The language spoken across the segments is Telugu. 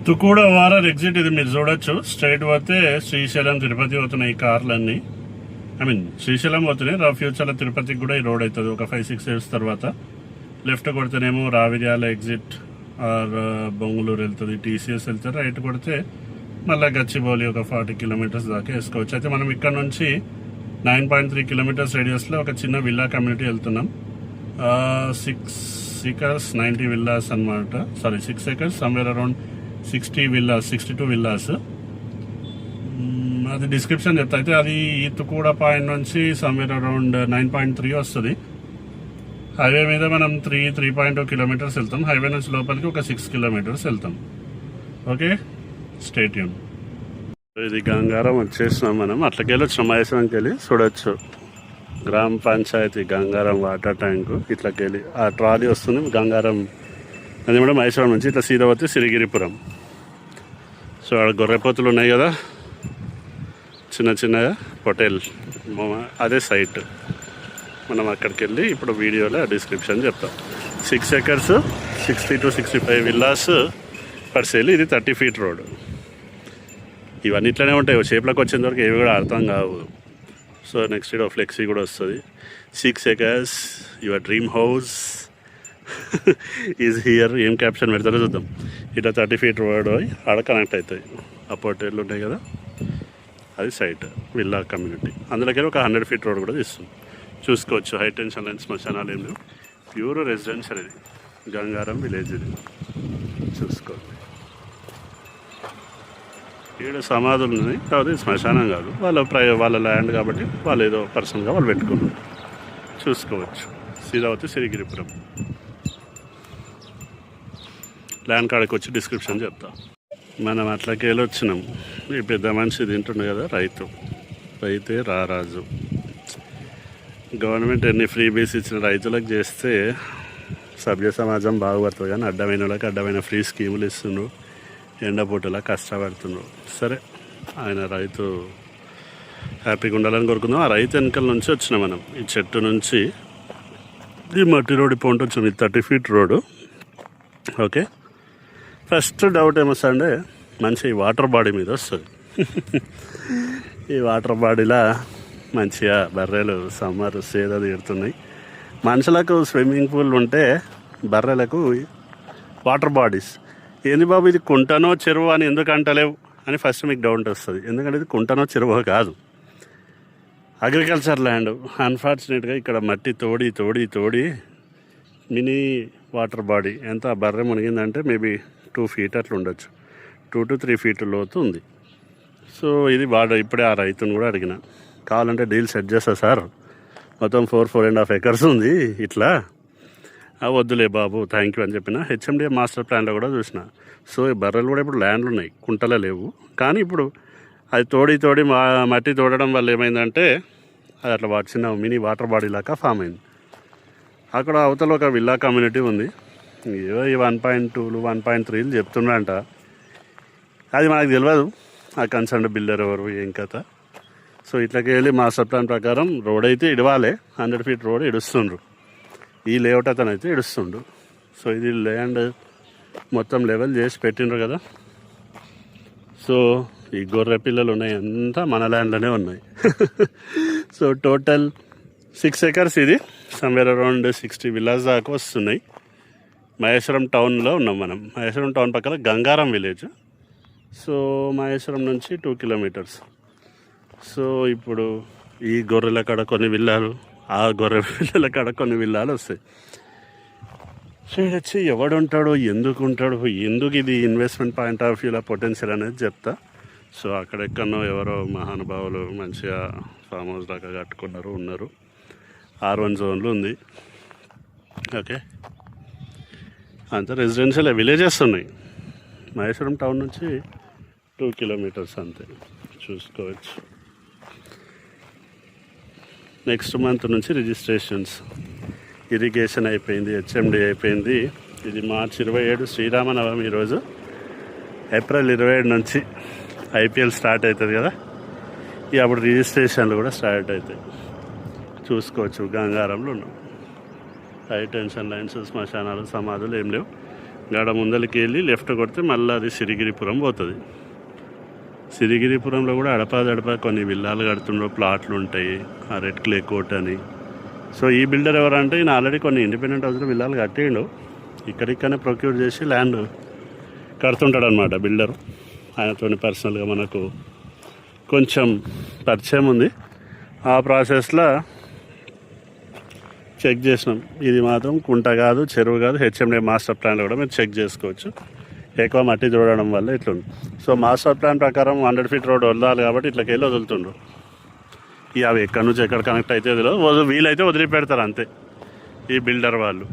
తుకూడ ఓఆర్ఆర్ ఎగ్జిట్ ఇది మీరు చూడొచ్చు. స్ట్రైట్ పోతే శ్రీశైలం తిరుపతి పోతున్నాయి ఈ కార్లన్నీ. శ్రీశైలం పోతున్నాయి. ఫ్యూచర్లో తిరుపతికి కూడా ఈ రోడ్ అవుతుంది ఒక 5-6 years తర్వాత. Left కొడితేనేమో Raviryal exit or Bongulur వెళ్తుంది, టీసీఎస్ వెళ్తుంది. రైట్ కొడితే మళ్ళీ గచ్చిబౌలి ఒక 40 kilometers దాకా వేసుకోవచ్చు. అయితే మనం ఇక్కడ నుంచి 9.3 kilometers రేడియస్లో ఒక చిన్న విల్లా కమ్యూనిటీ వెళ్తున్నాం. 6 acres 90 villas అనమాట. Sorry 6 acres somewhere around 62 villas. అది డిస్క్రిప్షన్ చెప్తా. అయితే అది ఈ తుకూడ పాయింట్ నుంచి సమ్వేర్ అరౌండ్ 9.3 వస్తుంది. హైవే మీద మనం 3.2 kilometers వెళ్తాం. హైవే నుంచి లోపలికి ఒక 6 kilometers వెళ్తాం. Okay, stay tune. ఇది గంగారం వచ్చేసినాం మనం. అట్లకెళ్ళి వచ్చినాం, మహేశ్వరంకి వెళ్ళి చూడొచ్చు. గ్రామ పంచాయతీ గంగారం వాటర్ ట్యాంకు. ఇట్లకెళ్ళి ఆ ట్రాలీ వస్తుంది గంగారం. అది కూడా మహేశ్వరం నుంచి ఇట్లా సీదా పోతే సిరిగిరిపురం. సో అక్కడ గొర్రెపోతులు ఉన్నాయి కదా చిన్న చిన్నగా, హోటల్ అదే సైట్. మనం అక్కడికి వెళ్ళి ఇప్పుడు వీడియోలో డిస్క్రిప్షన్ చెప్తాం. 6 acres 60 to 65 villas per sale. ఇది 30 feet రోడ్. ఇవన్నీ ఇట్లనే ఉంటాయి. షేప్లోకి వచ్చేంత వరకు ఏవి కూడా అర్థం కావు. సో నెక్స్ట్ ఇడ ఫ్లెక్సీ కూడా వస్తుంది. 6 acres your dream house is here. ఏం క్యాప్షన్ పెడతారో చూద్దాం. ఇట్లా 30 feet రోడ్ ఆడ కనెక్ట్ అవుతాయి. ఆ హోటళ్ళు ఉంటాయి కదా, అది సైట్ విల్లా కమ్యూనిటీ. అందులోకి ఒక 100 feet రోడ్ కూడా తీస్తుంది. చూసుకోవచ్చు. హై టెన్షన్ లైన్స్, శ్మశానాలు ఏం లేవు. Pure residential. ఇది గంగారం విలేజ్. ఇది చూసుకోండి. ఈడ సమాధులు ఉన్నాయి కాబట్టి శ్మశానం కాదు. వాళ్ళ ల్యాండ్ కాబట్టి వాళ్ళు ఏదో పర్సనల్గా వాళ్ళు పెట్టుకున్నారు. చూసుకోవచ్చు. సీదావతి సిరిగిరిపురం. ల్యాండ్ కాడికి వచ్చి డిస్క్రిప్షన్ చెప్తా. మనం అట్లకి వెళ్ళి వచ్చినాం. ఈ పెద్ద మనిషి తింటుండే కదా, రైతే రారాజు. గవర్నమెంట్ ఎన్ని ఫ్రీ బీస్ ఇచ్చిన రైతులకు చేస్తే సభ్య సమాజం బాగుపడుతుంది. కానీ అడ్డమైన వాళ్ళకి అడ్డమైన ఫ్రీ స్కీములు ఇస్తుండ్రు, ఎండపూటలా కష్టపడుతుండ్రు. సరే, ఆయన రైతు హ్యాపీగా ఉండాలని కోరుకుందాం. ఆ రైతు వెనకాల నుంచి వచ్చినాం మనం. ఈ చెట్టు నుంచి ఈ మట్టి రోడ్డు పోంటి వచ్చినాం. ఇది 30 feet road. Okay, first doubt ఏమొస్తుందంటే మంచి ఈ వాటర్ బాడీ మీద వస్తుంది. ఈ వాటర్ బాడీలా మంచిగా బర్రెలు సమ్మర్ సేద తీరుతున్నాయి. మనుషులకు స్విమ్మింగ్ పూల్ ఉంటే బర్రెలకు వాటర్ బాడీస్. ఏంది బాబు ఇది కుంటనో చెరువు అని ఎందుకు అంటలేవు అని ఫస్ట్ మీకు డౌట్ వస్తుంది. ఎందుకంటే ఇది కుంటనో చెరువు కాదు, అగ్రికల్చర్ ల్యాండ్. అన్ఫార్చునేట్గా ఇక్కడ మట్టి తోడి మినీ వాటర్ బాడీ. ఎంత బర్రె మునిగిందంటే మేబీ 2 feet అట్లా ఉండొచ్చు. 2 to 3 feet లోతు ఉంది. సో ఇది ఇప్పుడే ఆ రైతుని కూడా అడిగిన, కావాలంటే డీల్ సెట్ చేస్తా సార్, మొత్తం 4.5 acres ఉంది ఇట్లా. వద్దులే బాబు, థ్యాంక్ యూ అని చెప్పిన. హెచ్ఎండిఏ మాస్టర్ ప్లాన్లో కూడా చూసిన. సో ఈ బర్రెలు కూడా ఇప్పుడు ల్యాండ్లు ఉన్నాయి, కుంటలే లేవు. కానీ ఇప్పుడు అది తోడి మట్టి తోడడం వల్ల ఏమైందంటే అది అట్లా చిన్న మినీ వాటర్ బాడీ లాగా ఫామ్ అయింది. అక్కడ అవతల ఒక విల్లా కమ్యూనిటీ ఉంది. ఏవో ఈ 1.2 1.3 చెప్తున్నారంట. అది మనకు తెలియదు. ఆ కన్సర్న్ బిల్డర్ ఎవరు, ఏం కథ. సో ఇట్లకి వెళ్ళి మాస్టర్ ప్లాన్ ప్రకారం రోడ్ అయితే ఇడవాలి. 100 feet రోడ్ ఇడుస్తుండ్రు. ఈ లేఅవుట్ అతను అయితే ఇడుస్తుండు. సో ఇది ల్యాండ్ మొత్తం లెవెల్ చేసి పెట్టిండ్రు కదా. సో ఈ గొర్రె పిల్లలు ఉన్నాయి అంతా మన ల్యాండ్లోనే ఉన్నాయి. So total 6 acres. ఇది సమ్వేర్ అరౌండ్ 60 villas దాకా వస్తున్నాయి. మహేశ్వరం టౌన్లో ఉన్నాం మనం. మహేశ్వరం టౌన్ పక్కన గంగారం విలేజ్. సో మహేశ్వరం నుంచి 2 kilometers. సో ఇప్పుడు ఈ గొర్రెల కాడ కొన్ని విల్లాలు, ఆ గొర్రె పిల్లల కాడ కొన్ని విల్లాలు వస్తాయి. సో ఇది వచ్చి ఎవడుంటాడో, ఎందుకు ఉంటాడో, ఎందుకు ఇది ఇన్వెస్ట్మెంట్ పాయింట్ ఆఫ్ వ్యూలో పొటెన్షియల్ అనేది చెప్తా. సో అక్కడెక్కడో ఎవరో మహానుభావులు మంచిగా ఫామ్ హౌస్ దాకా కట్టుకున్నారు, ఉన్నారు. R1 zoneలు ఉంది. ఓకే, అంతా రెసిడెన్షియల్ విలేజెస్ ఉన్నాయి. మహేశ్వరం టౌన్ నుంచి 2 kilometers అంతే. చూసుకోవచ్చు. నెక్స్ట్ మంత్ నుంచి రిజిస్ట్రేషన్స్. ఇరిగేషన్ అయిపోయింది, హెచ్ఎండి అయిపోయింది. ఇది March 27 శ్రీరామనవమి ఈరోజు. April 27 నుంచి IPL స్టార్ట్ అవుతుంది కదా. ఇక అప్పుడు రిజిస్ట్రేషన్లు కూడా స్టార్ట్ అవుతాయి. చూసుకోవచ్చు. గంగారంలో ఉన్నాం. హై టెన్షన్ లైన్స్, శ్మశానాలు, సమాధులు ఏం లేవు. గాడ ముందరికి వెళ్ళి లెఫ్ట్ కొడితే మళ్ళీ అది సిరిగిరిపురం పోతుంది. సిరిగిరిపురంలో కూడా అడపా కొన్ని విల్లాలు కడుతుండ్రో, ప్లాట్లు ఉంటాయి, ఆ రెడ్ క్లే కోట్ అని. సో ఈ బిల్డర్ ఎవరంటే ఈయన ఆల్రెడీ కొన్ని ఇండిపెండెంట్ హౌస్లో విల్లాలు కట్టిండు, ఇక్కడిక్కడనే ప్రొక్యూర్ చేసి ల్యాండ్ కడుతుంటాడు అనమాట బిల్డర్. ఆయనతో పర్సనల్గా మనకు కొంచెం పరిచయం ఉంది. ఆ ప్రాసెస్లో చెక్ చేసినాం. ఇది మాత్రం కుంట కాదు, చెరువు కాదు, హెచ్ఎండే మాస్టర్ ప్లాన్లో కూడా మీరు చెక్ చేసుకోవచ్చు. ఎక్కువ మట్టి చూడడం వల్ల ఇట్లుంది. సో మాస్టర్ ప్లాన్ ప్రకారం 100 feet రోడ్ వదలాలి కాబట్టి ఇట్లకి వెళ్ళి వదులుతుండ్రు. ఇక అవి ఎక్కడి నుంచి ఎక్కడ కనెక్ట్ అయితే వీలైతే వదిలిపెడతారు అంతే ఈ బిల్డర్ వాళ్ళు.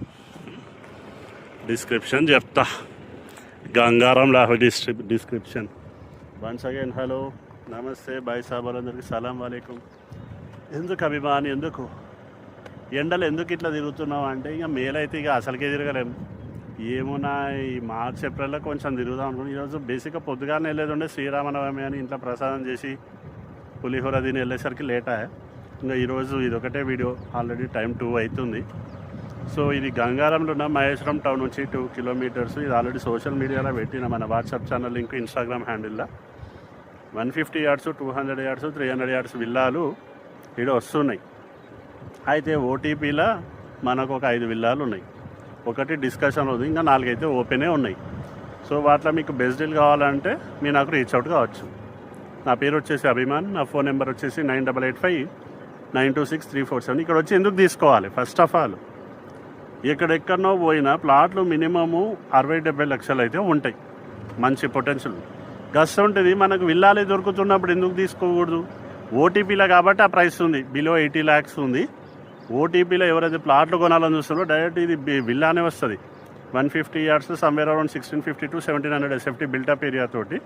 డిస్క్రిప్షన్ చెప్తా, Gangaram Laho description. Once again hello, నమస్తే, బాయ్ సాబ్, వాళ్ళందరికీ సలాం వాలేకుం. ఎందుకు అభిమాని, ఎందుకు ఎండలు ఎందుకు ఇట్లా తిరుగుతున్నావు అంటే, ఇక మేలైతే ఇక అసలుకే తిరగలేము. ఏమున్నా ఈ మార్చ్ ఏప్రిల్లో కొంచెం తిరుగుదాం అనుకుని ఈరోజు బేసిక్గా పొద్దుగానే వెళ్ళేది ఉండే, శ్రీరామనవమి అని ఇంట్లో ప్రసాదం చేసి పులిహోర దీన్ని వెళ్ళేసరికి లేట్ అయ్యా. ఇంకా ఈరోజు ఇదొకటే వీడియో, ఆల్రెడీ టైం 2 అవుతుంది. సో ఇది గంగారంలో ఉన్న మహేశ్వరం టౌన్ నుంచి 2 kilometers. ఇది ఆల్రెడీ సోషల్ మీడియాలో పెట్టిన మన వాట్సాప్ ఛానల్ లింక్, ఇన్స్టాగ్రామ్ హ్యాండిల్లో 150 yards, 200 yards, 300 yards విల్లాలు ఇక్కడ వస్తున్నాయి. అయితే ఓటీపీలో మనకు ఒక 5 విల్లాలు ఉన్నాయి, ఒకటి డిస్కషన్ ఉంది, ఇంకా 4 అయితే ఓపెనే ఉన్నాయి. సో వాటిలో మీకు బెస్ట్ డీల్ కావాలంటే మీరు నాకు రీచ్ అవుట్ కావచ్చు. నా పేరు వచ్చేసి అభిమాన్, నా ఫోన్ నెంబర్ వచ్చేసి 9885926347. ఇక్కడ వచ్చి ఎందుకు తీసుకోవాలి? ఫస్ట్ ఆఫ్ ఆల్ ఎక్కడెక్కడనో పోయినా ప్లాట్లు మినిమము 60-70 లక్షలు అయితే ఉంటాయి, మంచి పొటెన్షియల్ గస్ ఉంటుంది. మనకు విల్లాలే దొరుకుతున్నప్పుడు ఎందుకు తీసుకోకూడదు? ఓటీపీలో కాబట్టి ఆ ప్రైస్ ఉంది, బిలో 80 lakhs ఉంది. ఓటీపీలో ఎవరైతే ప్లాట్లు కొనాలని చూస్తున్నారో డైరెక్ట్ ఇది విల్లానే వస్తుంది. 150 yards, somewhere around 1650 to 1700 SFT built-up area తోటి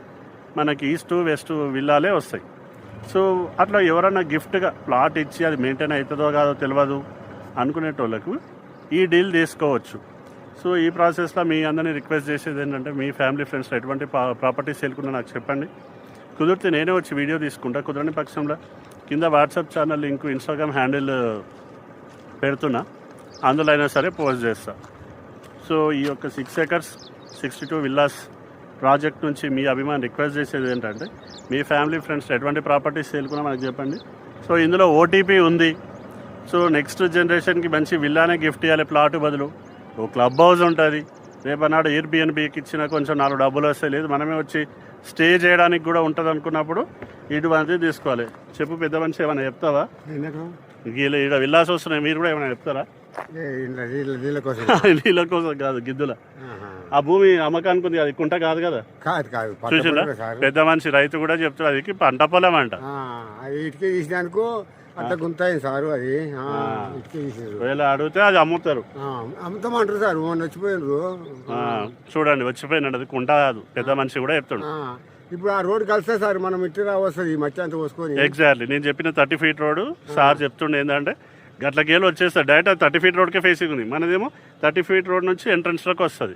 మనకి ఈస్ట్ వెస్ట్ విల్లాలే వస్తాయి. సో అట్లా ఎవరన్నా గిఫ్ట్గా ప్లాట్ ఇచ్చి అది మెయింటైన్ అవుతుందో కాదో తెలియదు అనుకునేటోళ్ళకు ఈ డీల్ తీసుకోవచ్చు. సో ఈ ప్రాసెస్లో మీ అందరినీ రిక్వెస్ట్ చేసేది ఏంటంటే, మీ ఫ్యామిలీ ఫ్రెండ్స్ ఎటువంటి ప్రాపర్టీస్ సేల్కున్నా నాకు చెప్పండి. కుదిరితే నేనే వచ్చి వీడియో తీసుకుంటా. కుదరని పక్షంలో కింద WhatsApp channel link, Instagram handle పెడుతున్నా, అందులో అయినా సరే పోస్ట్ చేస్తా. సో ఈ యొక్క 6 acres 62 villas ప్రాజెక్ట్ నుంచి మీ అభిమాని రిక్వెస్ట్ చేసేది ఏంటంటే, మీ ఫ్యామిలీ ఫ్రెండ్స్ ఎటువంటి ప్రాపర్టీస్ సేల్కున్నా మనకు చెప్పండి. సో ఇందులో ఓటీపీ ఉంది. సో నెక్స్ట్ జనరేషన్కి మంచి విల్లానే గిఫ్ట్ ఇవ్వాలి ప్లాట్ బదులు. ఓ క్లబ్ హౌస్ ఉంటుంది, రేపన్నాడు ఎయిర్బిఎన్బికి ఇచ్చిన కొంచెం 4 డబ్బులు వస్తాయి, లేదు మనమే వచ్చి స్టే చేయడానికి కూడా ఉంటుంది అనుకున్నప్పుడు ఇటువంటిది తీసుకోవాలి. చెప్పు పెద్ద మనిషి, ఏమైనా చెప్తావా? ఇక్కడ విల్లాస్ వస్తున్నాయి, మీరు కూడా ఏమైనా చెప్తారా? నీళ్ళ కోసం కాదు, గిద్దుల ఆ భూమి అమ్మకానికి ఉంది, అది కుంట కాదు కదా. చూసిందా పెద్ద మనిషి, రైతు కూడా చెప్తారు అది పంట పొలం అంట. ఒకవేళ అడిగితే అది అమ్ముతారు, అమ్ముతామంటారు సార్. వచ్చిపోయినారు చూడండి, వచ్చిపోయినాడు, అది కుంట కాదు. పెద్ద మనిషి కూడా చెప్తాడు. ఇప్పుడు ఆ రోడ్ కలిస్తే సార్ మనం ఇట్టి వస్తుంది మట్టి అంతా పోసుకొని. ఎగ్జాక్ట్లీ నేను చెప్పిన 30 feet రోడ్ సార్ చెప్తుండే ఏంటంటే, గట్లకేళ్ళు వచ్చేస్తారు డైరెక్ట్ 30 feet రోడ్కే ఫేసింగ్ ఉంది. మనదేమో 30 feet రోడ్ నుంచి ఎంట్రన్స్లోకి వస్తుంది,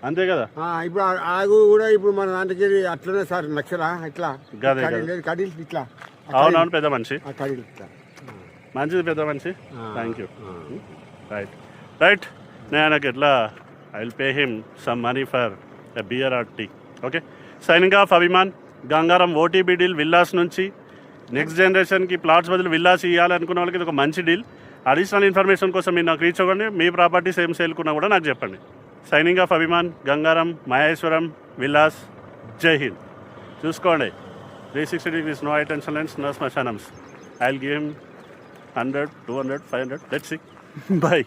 అంతే కదా. ఇప్పుడు ఆగు కూడా ఇప్పుడు మన దాంట్లోకి అట్లనే సార్ నచ్చరా ఇట్లా కడిల్ ఇట్లా. అవునవును పెద్ద మనిషి, మంచిది పెద్ద మనిషి, థ్యాంక్ యూ. రైట్ నేను నాకు ఎట్లా I will pay him some money for a beer or tea. Okay, signing off Abhiman. Gangaram OTB deal villas నుంచి నెక్స్ట్ జనరేషన్కి ప్లాట్స్ బదులు విల్లాస్ ఇవ్వాలనుకున్న వాళ్ళకి ఇది ఒక మంచి డీల్. అడిషనల్ ఇన్ఫర్మేషన్ కోసం మీరు నాకు రీచ్ అవ్వండి. మీ ప్రాపర్టీస్ ఏం సేల్కున్నా కూడా నాకు చెప్పండి. Signing off Abhiman, Gangaram, Maheshwaram villas. జై హింద్. చూసుకోండి, 360 degrees, no high tension lines, no smashanams. I'll give him 100, 200, 500, let's see. Bye.